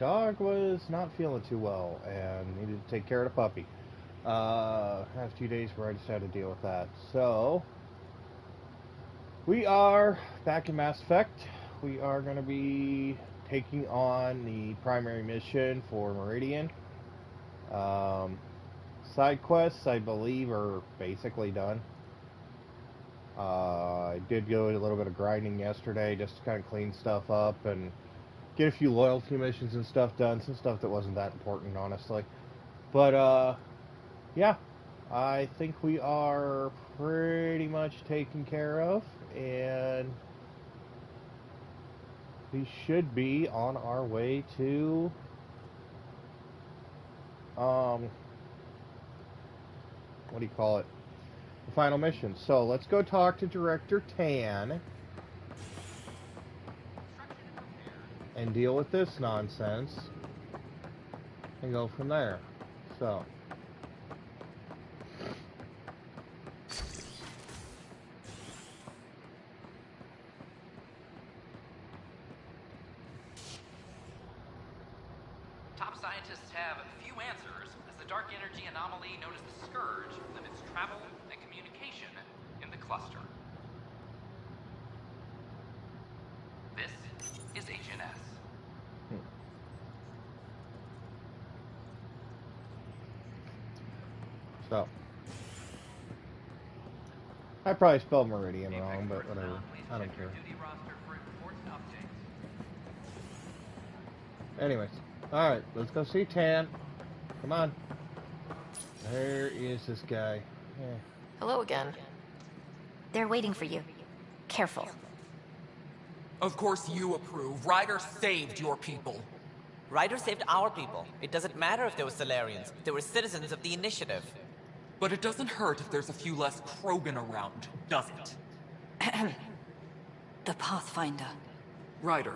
Dog was not feeling too well and needed to take care of the puppy. Had a few days where I just had to deal with that. So, we are back in Mass Effect. We are going to be taking on the primary mission for Meridian. Um, Side quests, I believe, are basically done. I did go a little bit of grinding yesterday just to kind of clean stuff up and get a few loyalty missions and stuff done. Some stuff that wasn't that important, honestly. But, yeah, I think we are pretty much taken care of, and we should be on our way to, what do you call it? The final mission. So let's go talk to Director Tan and deal with this nonsense and go from there. So. Top scientists have few answers as the dark energy anomaly known as the Scourge limits travel and communication in the cluster. This is HNS. So, I probably spelled Meridian wrong, but whatever. I don't care. Anyways, alright, let's go see Tan. Come on. There is this guy. Yeah. Hello again. They're waiting for you. Careful. Of course you approve. Ryder saved your people. Ryder saved our people. It doesn't matter if they were Solarians. They were citizens of the Initiative. But it doesn't hurt if there's a few less Krogan around, does it? The Pathfinder. Ryder,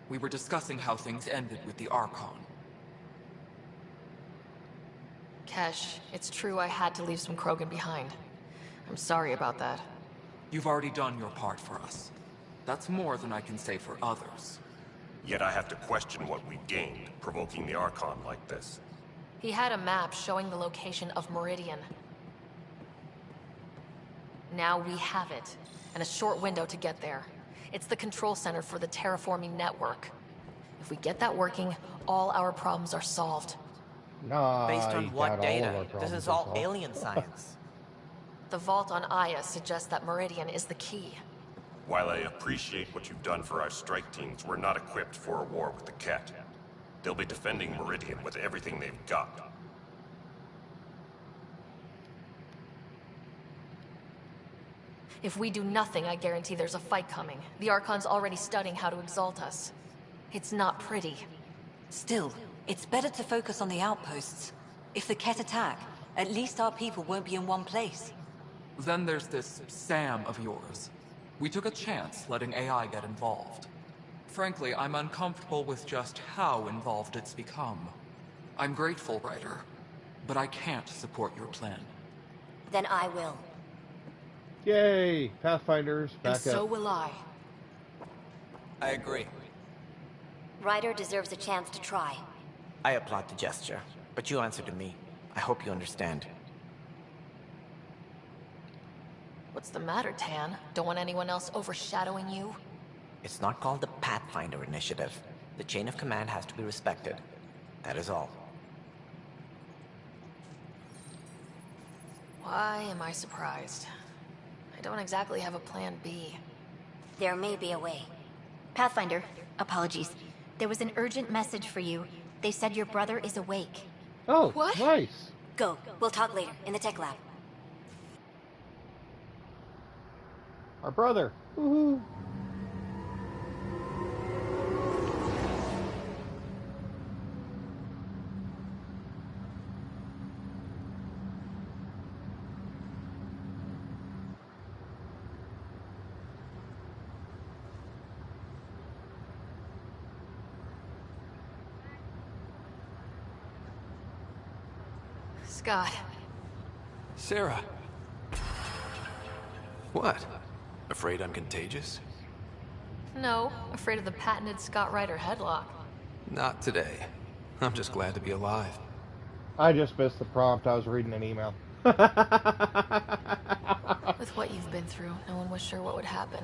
we were discussing how things ended with the Archon. Kesh, it's true I had to leave some Krogan behind. I'm sorry about that. You've already done your part for us. That's more than I can say for others. Yet I have to question what we gained, provoking the Archon like this. He had a map showing the location of Meridian. Now we have it, and a short window to get there. It's the control center for the terraforming network. If we get that working, all our problems are solved. No, Based on what data? This is all solved. alien science. The vault on Aya suggests that Meridian is the key. While I appreciate what you've done for our strike teams, we're not equipped for a war with the Cat. They'll be defending Meridian with everything they've got. If we do nothing, I guarantee there's a fight coming. The Archon's already studying how to exalt us. It's not pretty. Still, it's better to focus on the outposts. If the Ket attack, at least our people won't be in one place. Then there's this Sam of yours. We took a chance letting AI get involved. Frankly, I'm uncomfortable with just how involved it's become. I'm grateful, Ryder, but I can't support your plan. Then I will. Yay! Pathfinders, back And so up. will I. I agree. Ryder deserves a chance to try. I applaud the gesture, but you answered to me. I hope you understand. What's the matter, Tan? Don't want anyone else overshadowing you? It's not called the Pathfinder Initiative. The chain of command has to be respected. That is all. Why am I surprised? I don't exactly have a plan B. There may be a way. Pathfinder, apologies. There was an urgent message for you. They said your brother is awake. Oh, What? nice. Go. We'll talk later, in the tech lab. Our brother. Woohoo. Scott. Sarah. What? Afraid I'm contagious? No, afraid of the patented Scott Ryder headlock. Not today. I'm just glad to be alive. I just missed the prompt. I was reading an email. With what you've been through, no one was sure what would happen.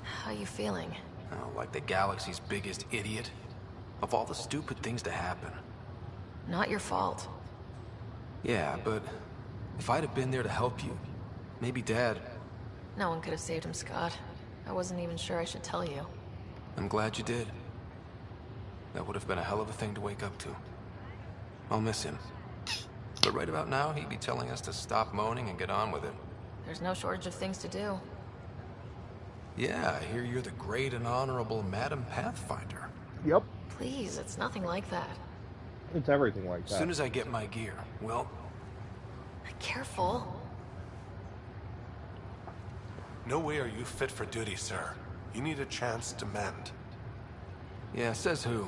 How are you feeling? Oh, like the galaxy's biggest idiot. Of all the stupid things to happen. Not your fault. Yeah, but if I'd have been there to help you, maybe Dad... No one could have saved him, Scott. I wasn't even sure I should tell you. I'm glad you did. That would have been a hell of a thing to wake up to. I'll miss him. But right about now, he'd be telling us to stop moaning and get on with it. There's no shortage of things to do. Yeah, I hear you're the great and honorable Madam Pathfinder. Yep. Please, it's nothing like that. It's everything like that. As soon as I get my gear, well... Careful. No way are you fit for duty, sir. You need a chance to mend. Yeah, says who?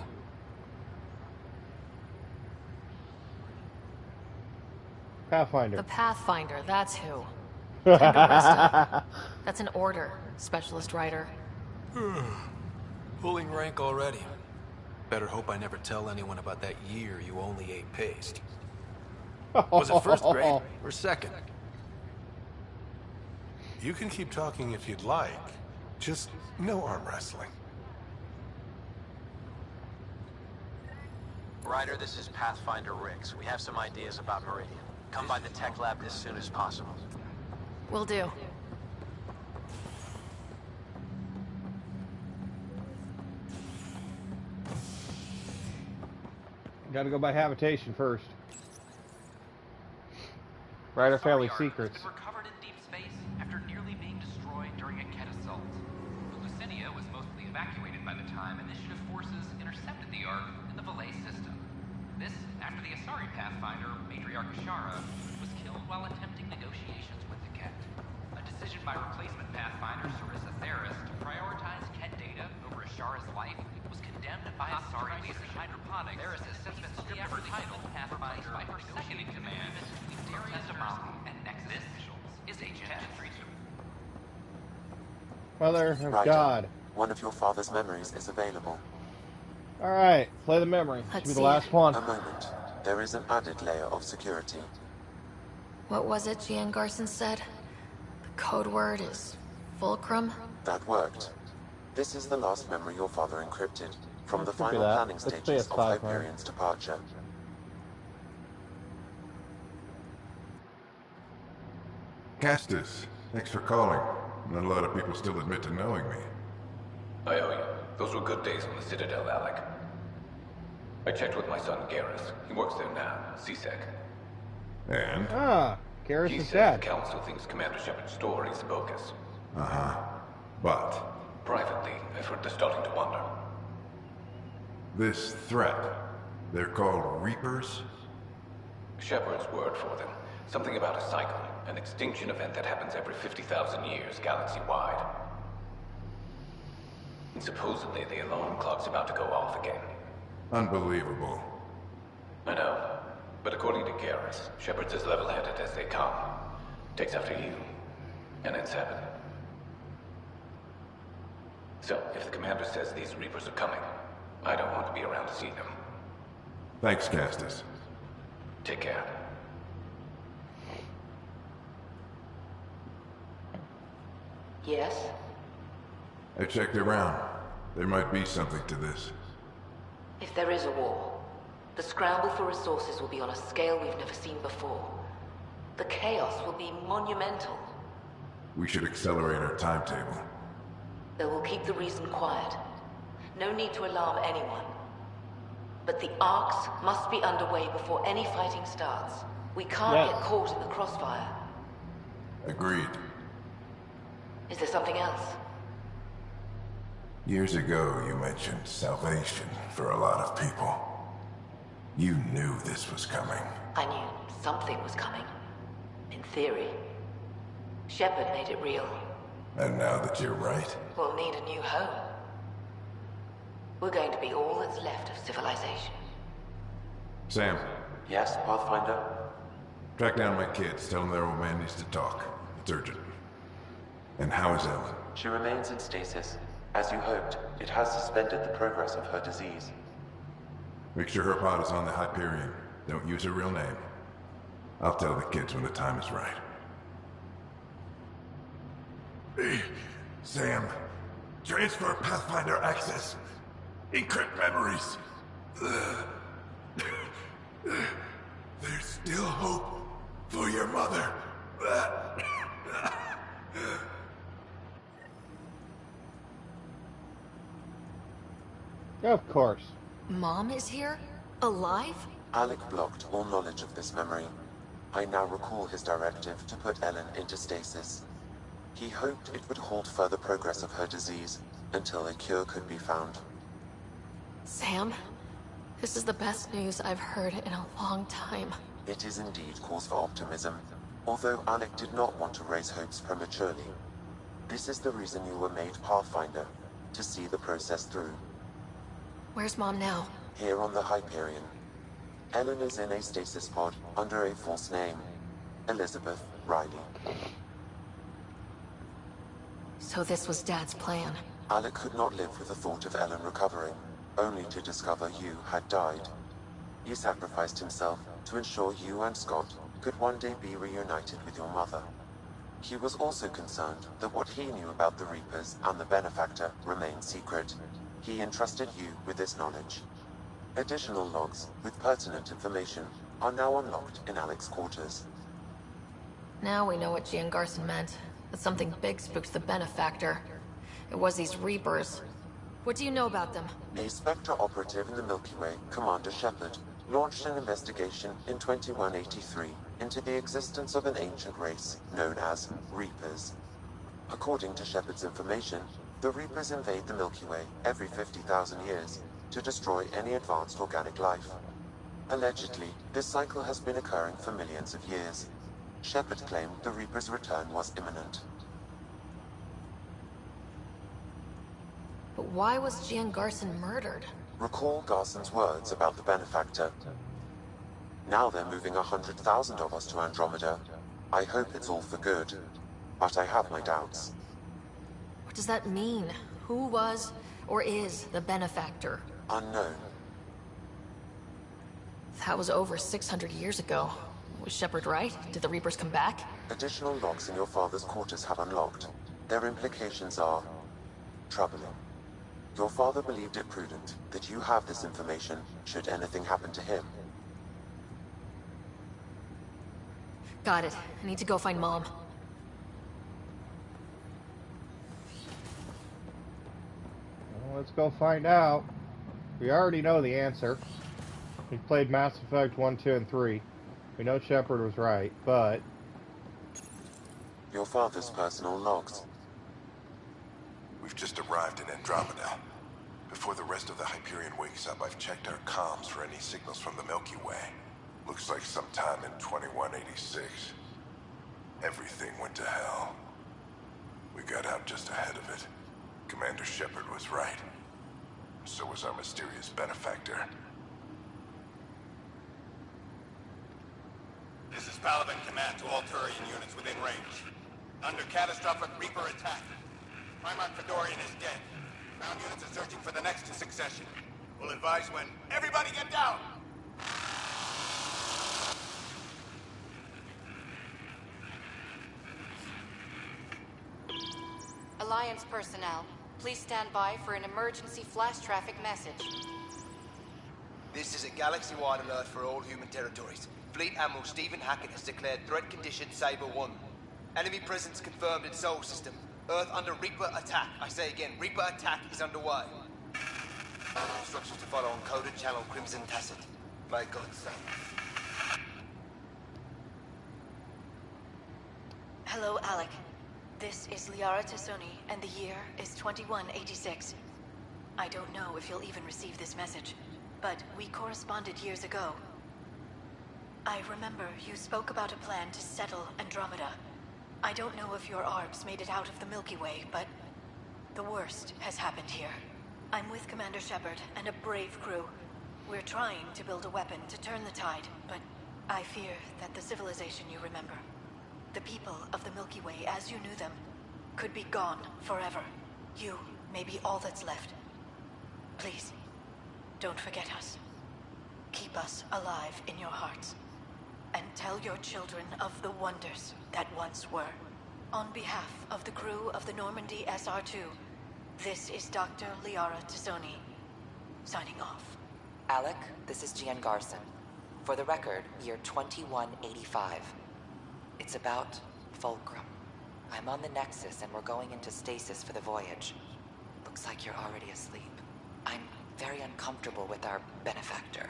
Pathfinder. The Pathfinder, that's who. Time to rest up. That's an order, Specialist Writer. Pulling rank already. Better hope I never tell anyone about that year you only ate paste. Was it first grade or second? You can keep talking if you'd like. Just no arm wrestling. Ryder, this is Pathfinder Riggs. We have some ideas about Meridian. Come by the tech lab as soon as possible. Will do. Gotta go by habitation first. Ryder Family Secrets. Has been recovered in deep space after nearly being destroyed during a Ket assault. Lucinia was mostly evacuated by the time Initiative forces intercepted the Ark in the Valet system. This after the Asari Pathfinder, Matriarch Ashara, was killed while attempting negotiations with the Ket. A decision by replacement Pathfinder Sarissa Theris to prioritize Ket data over Ashara's life was condemned by Asari leadership. Hydroponics Theris has since been stripped of her title Pathfinder by her second in command, Darius Amali, and Nexus officials is Agent 3. Mother of Ryder, God. one of your father's memories is available. Alright, play the memory. This will be the last one. A moment. There is an added layer of security. What was it Gian Garson said? The code word is Fulcrum? That worked. This is the last memory your father encrypted from the Could be final that. planning Let's say stages it's of 5, man. Hyperion's departure. Castus, thanks for calling. Not a lot of people still admit to knowing me. I owe you. Those were good days on the Citadel, Alec. I checked with my son, Garrus. He works there now, CSEC. And? Ah, Garrus He is says dead. the Council thinks Commander Shepard's story is bogus. Uh-huh. But? Privately, I've heard they're starting to wonder. This threat, they're called Reapers? Shepard's word for them. Something about a cycle, an extinction event that happens every 50,000 years, galaxy-wide. And supposedly the alarm clock's about to go off again. Unbelievable. I know. But according to Garrus, Shepard's as level-headed as they come. Takes after you. And it's heaven. So, if the commander says these Reapers are coming, I don't want to be around to see them. Thanks, Castus. Take care. Yes? I checked around. There might be something to this. If there is a war, the scramble for resources will be on a scale we've never seen before. The chaos will be monumental. We should accelerate our timetable. They will keep the reason quiet. No need to alarm anyone. But the arcs must be underway before any fighting starts. We can't get caught in the crossfire. Agreed. Is there something else? Years ago, you mentioned salvation for a lot of people. You knew this was coming. I knew something was coming. In theory. Shepard made it real. And now that you're right, We'll need a new home. We're going to be all that's left of civilization. Sam, Yes, Pathfinder? track down my kids. Tell them their old man needs to talk. It's urgent. And how is Ellen? She remains in stasis, as you hoped. It has suspended the progress of her disease. Make sure her pod is on the Hyperion. Don't use her real name. I'll tell the kids when the time is right. Hey, Sam. Transfer Pathfinder access. Encrypt memories. There's still hope for your mother. Of course. Mom is here? Alive? Alec blocked all knowledge of this memory. I now recall his directive to put Ellen into stasis. He hoped it would halt further progress of her disease until a cure could be found. Sam, this is the best news I've heard in a long time. It is indeed cause for optimism, although Alec did not want to raise hopes prematurely. This is the reason you were made Pathfinder, to see the process through. Where's Mom now? Here on the Hyperion. Ellen is in a stasis pod under a false name. Elizabeth Riley. So this was Dad's plan. Alec could not live with the thought of Ellen recovering, only to discover you had died. He sacrificed himself to ensure you and Scott could one day be reunited with your mother. He was also concerned that what he knew about the Reapers and the Benefactor remained secret. He entrusted you with this knowledge. Additional logs with pertinent information are now unlocked in Alec's quarters. Now we know what Gian Garson meant. That something big spooked the Benefactor. It was these Reapers. What do you know about them? A Spectre operative in the Milky Way, Commander Shepard, launched an investigation in 2183 into the existence of an ancient race known as Reapers. According to Shepard's information, the Reapers invade the Milky Way every 50,000 years to destroy any advanced organic life. Allegedly, this cycle has been occurring for millions of years. Shepard claimed the Reapers' return was imminent. But why was Gian Garson murdered? Recall Garson's words about the Benefactor. Now they're moving 100,000 of us to Andromeda. I hope it's all for good, but I have my doubts. What does that mean? Who was, or is, the Benefactor? Unknown. That was over 600 years ago. Was Shepard right? Did the Reapers come back? Additional logs in your father's quarters have unlocked. Their implications are troubling. Your father believed it prudent that you have this information should anything happen to him. Got it. I need to go find Mom. Well, let's go find out. We already know the answer. We played Mass Effect 1, 2, and 3. We know Shepard was right, but... Your father's personal logs. We've just arrived in Andromeda. Before the rest of the Hyperion wakes up, I've checked our comms for any signals from the Milky Way. Looks like sometime in 2186. Everything went to hell. We got out just ahead of it. Commander Shepard was right. So was our mysterious Benefactor. This is Paladin Command to all Turian units within range. Under catastrophic Reaper attack. Primarch Fedorian is dead. Ground units are searching for the next in succession. We'll advise when. Everybody get down! Alliance personnel, please stand by for an emergency flash traffic message. This is a galaxy-wide alert for all human territories. Fleet Admiral Stephen Hackett has declared threat condition Saber 1. Enemy presence confirmed in Sol System. Earth under Reaper attack. I say again, Reaper attack is underway. Instructions to follow on coded channel Crimson Tacit. May God save. Hello, Alec. This is Liara Tassoni, and the year is 2186. I don't know if you'll even receive this message, but we corresponded years ago. I remember you spoke about a plan to settle Andromeda. I don't know if your ARGs made it out of the Milky Way, but the worst has happened here. I'm with Commander Shepard and a brave crew. We're trying to build a weapon to turn the tide, but I fear that the civilization you remember, the people of the Milky Way as you knew them, could be gone forever. You may be all that's left. Please, don't forget us. Keep us alive in your hearts. And tell your children of the wonders that once were. On behalf of the crew of the Normandy SR-2, this is Dr. Liara Tassoni, signing off. Alec, this is Gian Garson. For the record, year 2185. It's about Fulcrum. I'm on the Nexus and we're going into stasis for the voyage. Looks like you're already asleep. I'm very uncomfortable with our benefactor,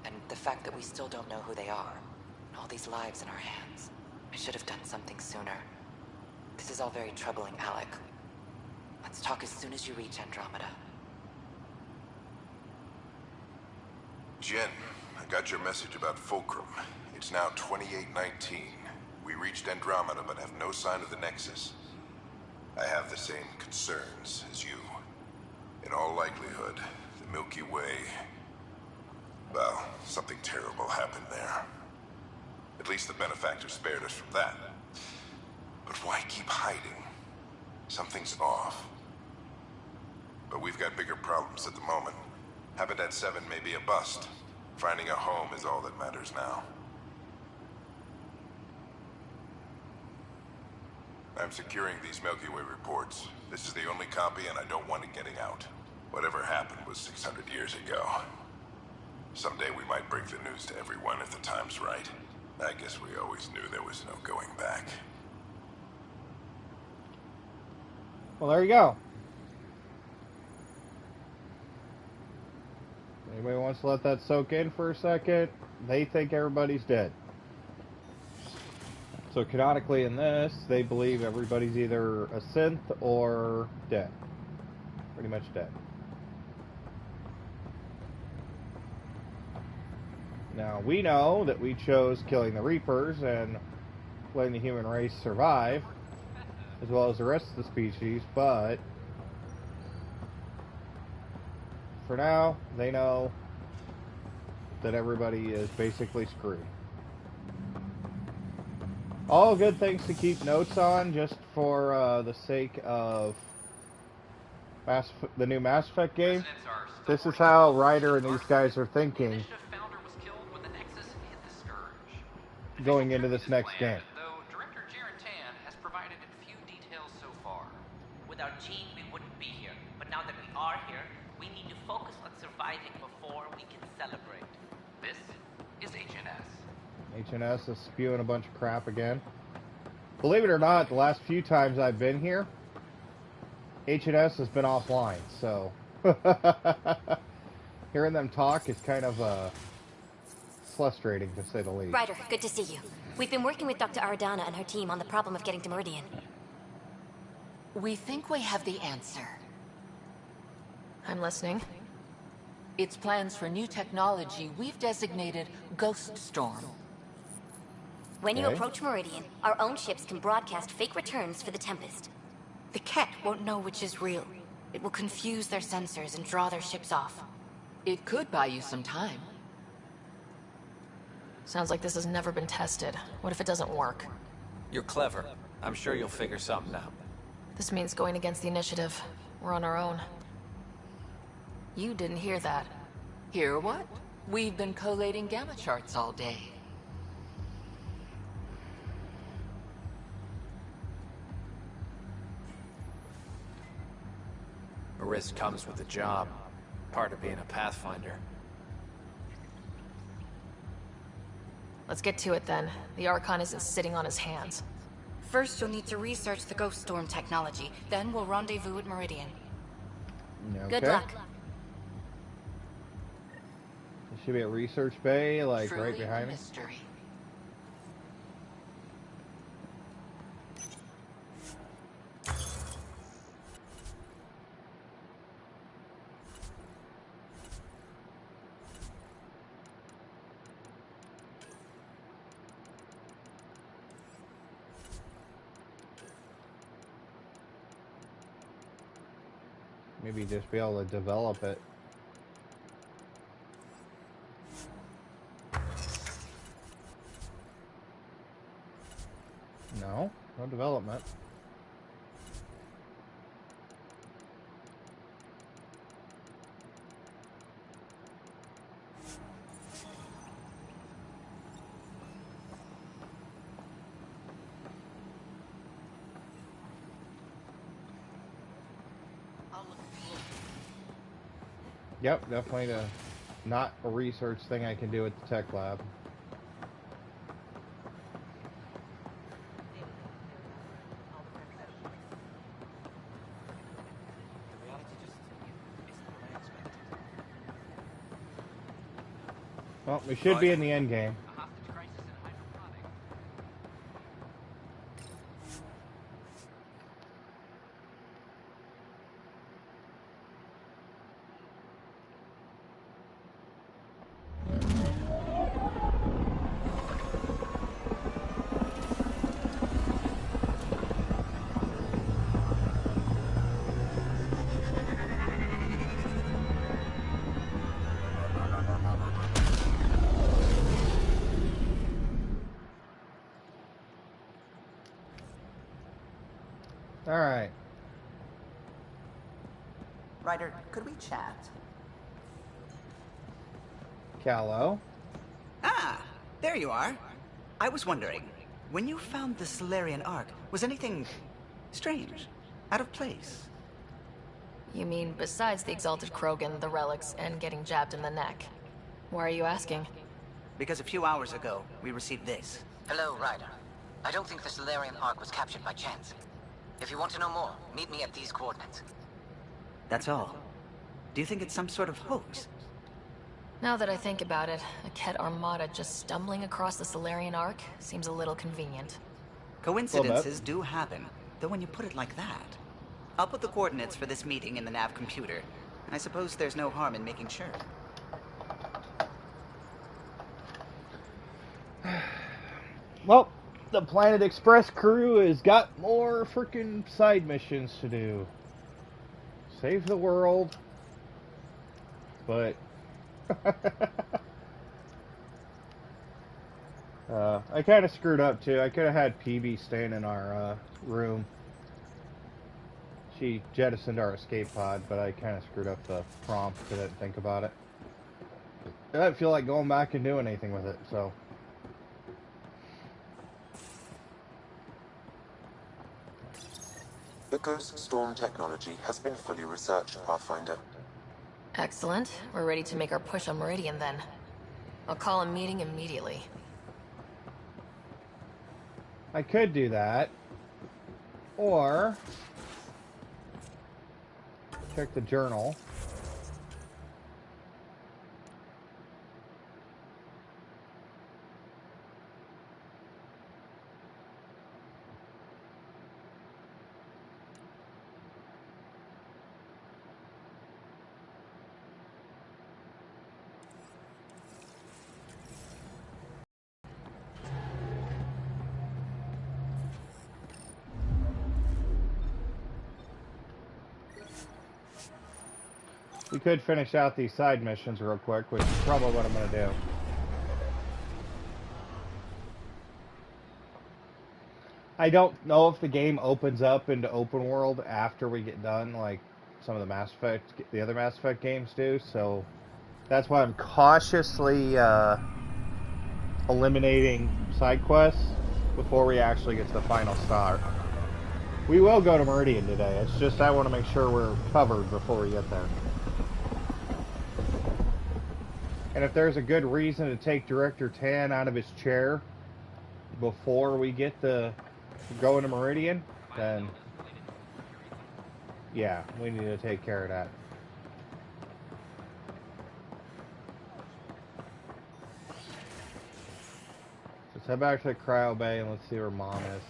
and the fact that we still don't know who they are. And all these lives in our hands. I should have done something sooner. This is all very troubling, Alec. Let's talk as soon as you reach Andromeda. Jen, I got your message about Fulcrum. It's now 2819. We reached Andromeda but have no sign of the Nexus. I have the same concerns as you. In all likelihood, the Milky Way... well, something terrible happened there. At least the benefactor spared us from that. But why keep hiding? Something's off. But we've got bigger problems at the moment. Habitat 7 may be a bust. Finding a home is all that matters now. I'm securing these Milky Way reports. This is the only copy and I don't want it getting out. Whatever happened was 600 years ago. Someday we might break the news to everyone if the time's right. I guess we always knew there was no going back. Well, there you go. Anybody wants to let that soak in for a second? They think everybody's dead. So canonically in this, they believe everybody's either a synth or dead. Pretty much dead. Now, we know that we chose killing the Reapers and letting the human race survive, as well as the rest of the species, but for now, they know that everybody is basically screwed. All good things to keep notes on, just for the sake of the new Mass Effect game. This is how Ryder and these guys are thinking going into this next game. Though Director Tan has provided a few details so far. Without Jean, we wouldn't be here. But now that we are here, we need to focus on surviving before we can celebrate. This is HNS. HNS is spewing a bunch of crap again. Believe it or not, the last few times I've been here, HNS has been offline, so hearing them talk is kind of frustrating, to say the least. Ryder, good to see you. We've been working with Dr. Aradana and her team on the problem of getting to Meridian. We think we have the answer. I'm listening. It's plans for new technology we've designated Ghost Storm. When you approach Meridian, our own ships can broadcast fake returns for the Tempest. The Ket won't know which is real. It will confuse their sensors and draw their ships off. It could buy you some time. Sounds like this has never been tested. What if it doesn't work? You're clever. I'm sure you'll figure something out. This means going against the initiative. We're on our own. You didn't hear that. Hear what? We've been collating gamma charts all day. A risk comes with the job. Part of being a Pathfinder. Let's get to it then. The Archon isn't sitting on his hands. First, you'll need to research the Ghost Storm technology. Then we'll rendezvous at Meridian. Okay. Good luck. There should be a research bay, like, Truly right behind me. Mystery. Maybe just be able to develop it. No, no development. Yep, definitely not a research thing I can do at the tech lab. Well, we should be in the end game. Alright. Ryder, could we chat? Callow. Ah, there you are. I was wondering, when you found the Solarian Ark, was anything strange? Out of place? You mean besides the Exalted Krogan, the relics, and getting jabbed in the neck? Why are you asking? Because a few hours ago, we received this. Hello, Ryder. I don't think the Solarian Ark was captured by chance. If you want to know more, meet me at these coordinates. That's all. Do you think it's some sort of hoax? Now that I think about it, a Ket Armada just stumbling across the Solarian Ark seems a little convenient. Coincidences do happen, though when you put it like that. I'll put the coordinates for this meeting in the nav computer. I suppose there's no harm in making sure. Well, the Planet Express crew has got more freaking side missions to do. Save the world. But I kind of screwed up too. I could have had PB staying in our room. She jettisoned our escape pod, but I kind of screwed up the prompt because I didn't think about it. I didn't feel like going back and doing anything with it, so. The Ghost Storm technology has been fully researched, Pathfinder. Excellent. We're ready to make our push on Meridian then. I'll call a meeting immediately. I could do that. Or check the journal. We could finish out these side missions real quick, which is probably what I'm going to do. I don't know if the game opens up into open world after we get done, like some of the Mass Effect, the other Mass Effect games do, so that's why I'm cautiously eliminating side quests before we actually get to the final star. We will go to Meridian today, it's just I want to make sure we're covered before we get there. And if there's a good reason to take Director Tan out of his chair before we get to go into Meridian, then yeah, we need to take care of that. Let's head back to the Cryo Bay and let's see where Mom is.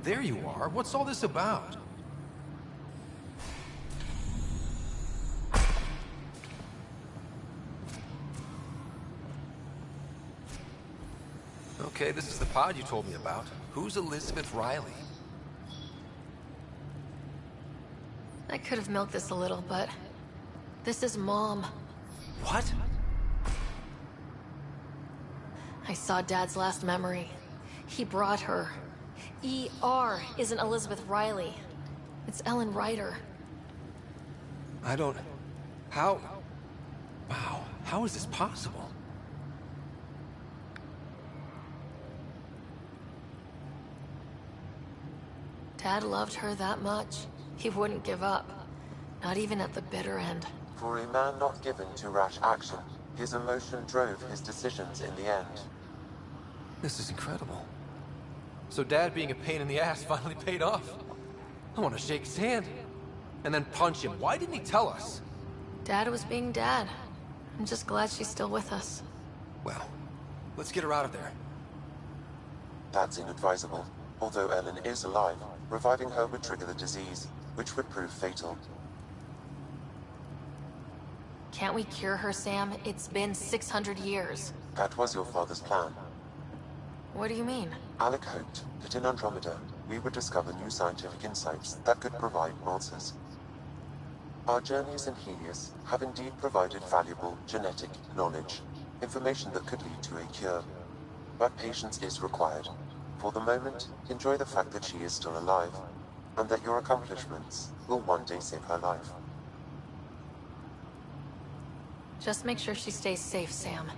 There you are. What's all this about? Okay, this is the pod you told me about. Who's Elizabeth Riley? I could have milked this a little, but this is Mom. What? I saw Dad's last memory. He brought her. ER isn't Elizabeth Riley. It's Ellen Ryder. I don't... How... Wow, how is this possible? Dad loved her that much. He wouldn't give up. Not even at the bitter end. For a man not given to rash action, his emotion drove his decisions in the end. This is incredible. So Dad being a pain in the ass finally paid off. I want to shake his hand. And then punch him. Why didn't he tell us? Dad was being Dad. I'm just glad she's still with us. Well, let's get her out of there. That's inadvisable. Although Ellen is alive, reviving her would trigger the disease, which would prove fatal. Can't we cure her, Sam? It's been 600 years. That was your father's plan. What do you mean? Alec hoped that in Andromeda, we would discover new scientific insights that could provide answers. Our journeys in Helios have indeed provided valuable genetic knowledge, information that could lead to a cure. But patience is required. For the moment, enjoy the fact that she is still alive, and that your accomplishments will one day save her life. Just make sure she stays safe, Sam.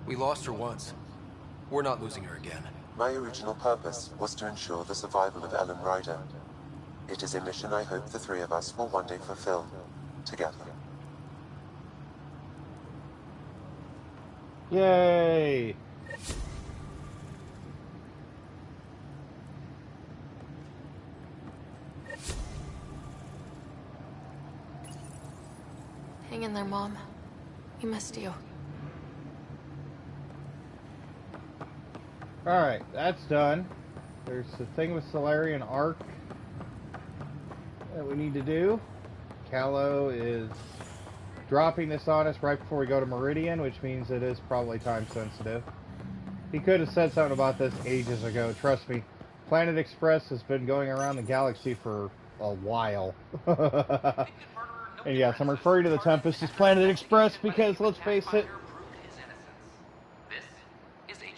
We lost her once. We're not losing her again. My original purpose was to ensure the survival of Ellen Ryder. It is a mission I hope the three of us will one day fulfill, together. Yay! Hang in there, Mom. We missed you. Alright, that's done. There's the thing with Solarian Arc that we need to do. Callow is dropping this on us right before we go to Meridian, which means it is probably time sensitive. He could have said something about this ages ago, trust me. Planet Express has been going around the galaxy for a while. And yes, I'm referring to the Tempest as Planet Express because, let's face it, This is HNS.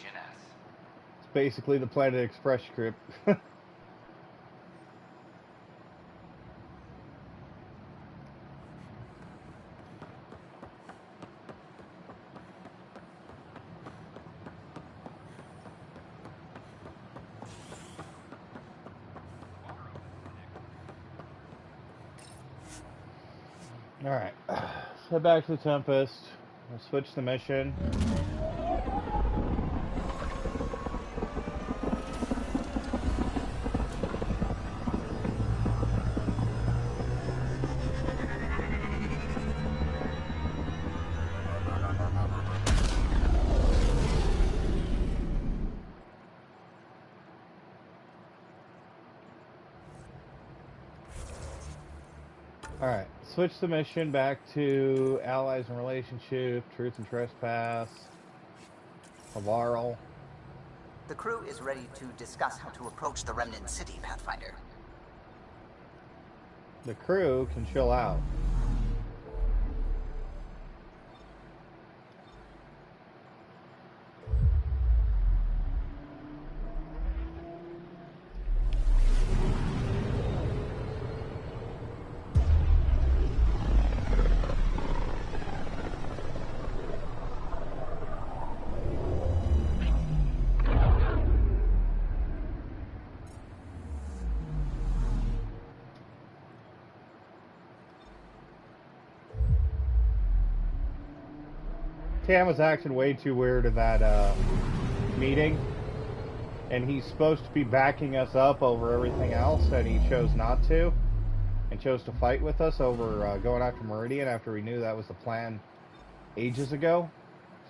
it's basically the Planet Express script. Alright, let's head back to the Tempest. We'll switch the mission. Alright, switch the mission back to Allies and Relationship, Truth and Trespass, Havarl. The crew is ready to discuss how to approach the Remnant City, Pathfinder. The crew can chill out. Tam was acting way too weird in that meeting, and he's supposed to be backing us up over everything else, and he chose not to, and chose to fight with us over going after Meridian after we knew that was the plan ages ago.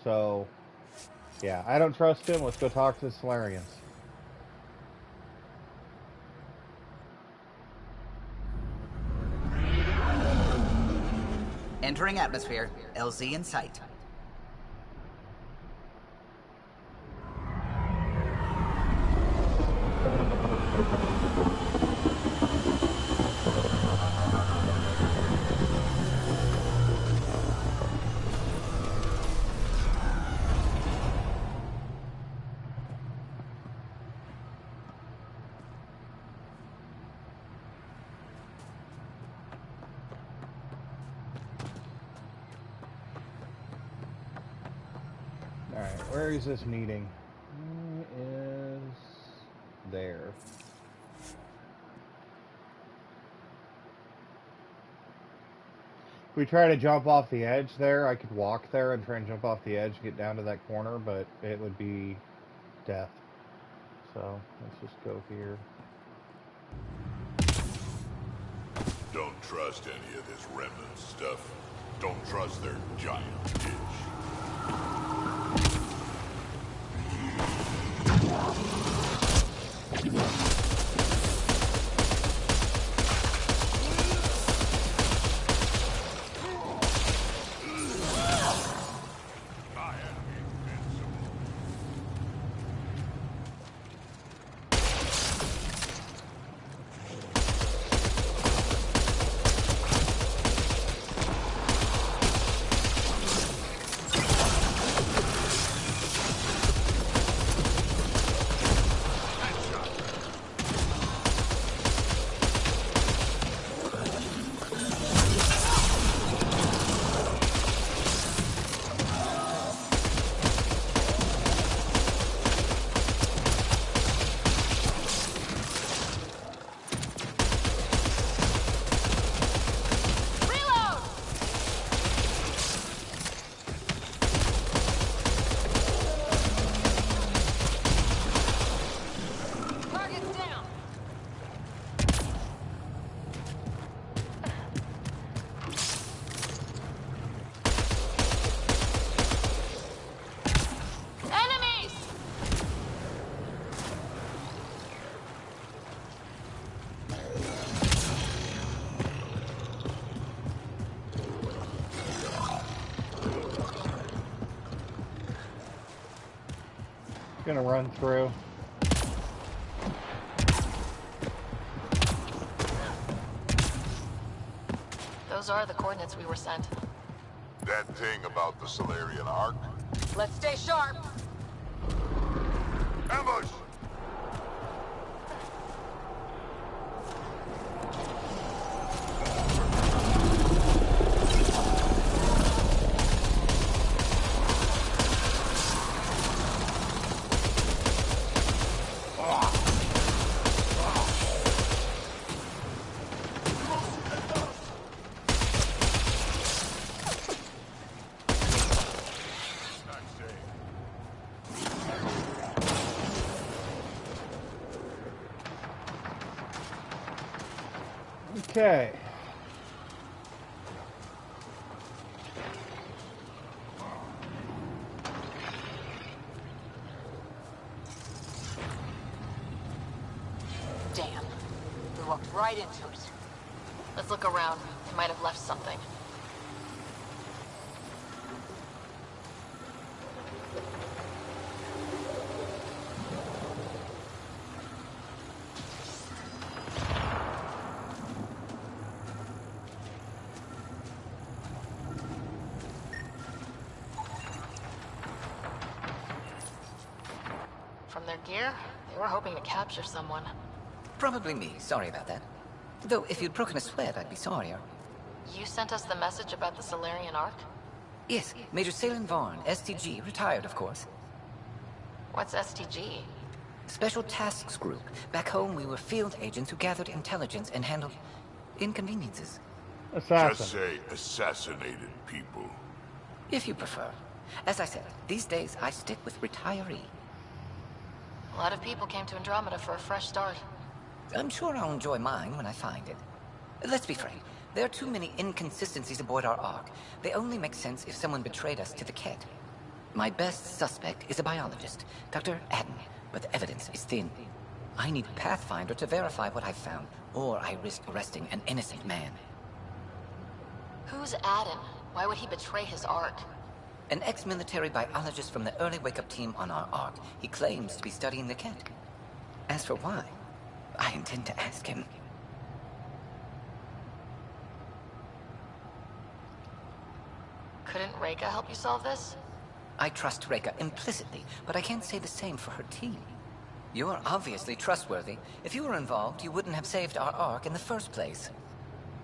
So, yeah, I don't trust him. Let's go talk to the Solarians. Entering atmosphere, LZ in sight. Alright, where is this meeting? It is there. If we try to jump off the edge there, I could walk there and try and jump off the edge and get down to that corner, but it would be death. So, let's just go here. Don't trust any of this remnant stuff. Don't trust their giant dish. Gonna run through. Those are the coordinates we were sent. That thing about the Solarian Ark? Let's stay sharp. Ambush! Okay. Damn. We walked right into it. Let's look around. They might have left something. From their gear, they were hoping to capture someone. Probably me. Sorry about that. Though, if you'd broken a sweat, I'd be sorrier. You sent us the message about the Solarian Ark? Yes, Major Salin Vaughn, STG, retired, of course. What's STG? Special Tasks Group. Back home, we were field agents who gathered intelligence and handled inconveniences. Assassin. Just say assassinated people. If you prefer. As I said, these days I stick with retiree. A lot of people came to Andromeda for a fresh start. I'm sure I'll enjoy mine when I find it. Let's be frank. There are too many inconsistencies aboard our Ark. They only make sense if someone betrayed us to the Ket. My best suspect is a biologist, Dr. Adden, but the evidence is thin. I need Pathfinder to verify what I've found, or I risk arresting an innocent man. Who's Adden? Why would he betray his Ark? An ex-military biologist from the early wake-up team on our Ark. He claims to be studying the Ket. As for why, I intend to ask him. Couldn't Reika help you solve this? I trust Reika implicitly, but I can't say the same for her team. You're obviously trustworthy. If you were involved, you wouldn't have saved our Ark in the first place.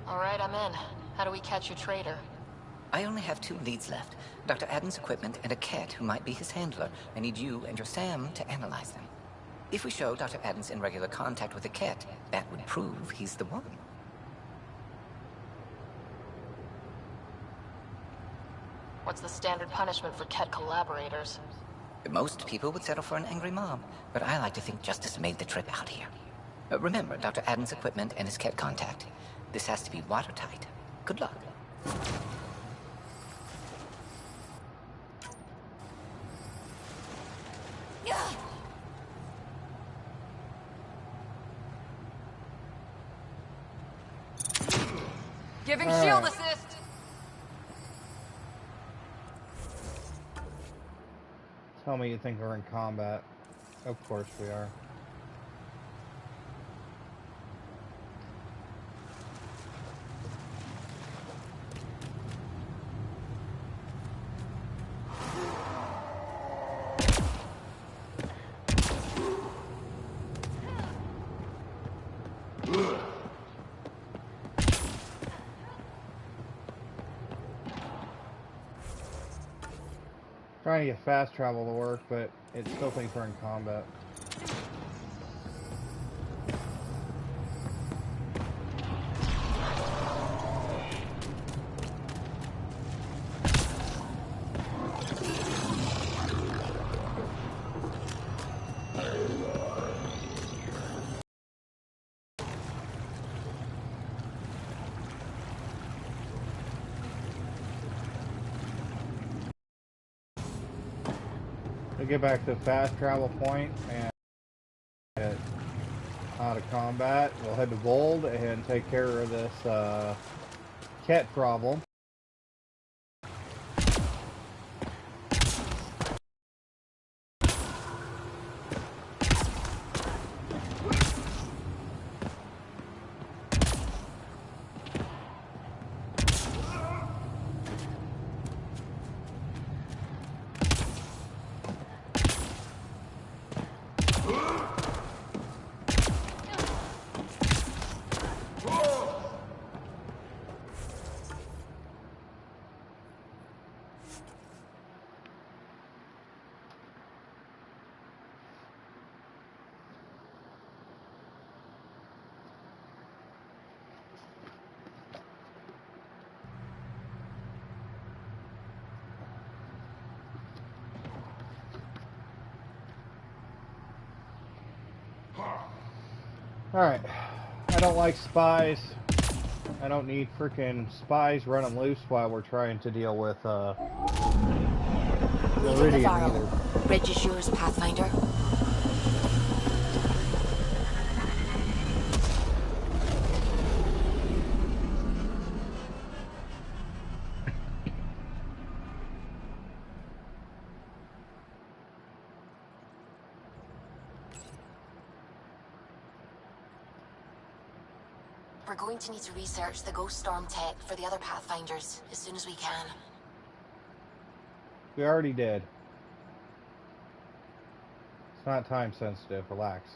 All right, I'm in. How do we catch your traitor? I only have 2 leads left. Dr. Adden's equipment and a Ket who might be his handler. I need you and your Sam to analyze them. If we show Dr. Adden's in regular contact with a Ket, that would prove he's the one. What's the standard punishment for Ket collaborators? Most people would settle for an angry mob, but I like to think justice made the trip out here. Remember Dr. Adden's equipment and his Ket contact. This has to be watertight. Good luck. Giving All shield right. assist! Tell me you think we're in combat. Of course we are. Trying to get fast travel to work, but it still thinks we're in combat. We get back to the fast travel point and get out of combat. We'll head to Vold and take care of this Ket problem. Alright, I don't like spies. I don't need freaking spies running loose while we're trying to deal with Meridian either. Reg is yours, Pathfinder. We're going to need to research the Ghost Storm tech for the other Pathfinders as soon as we can. We already did. It's not time sensitive, relax.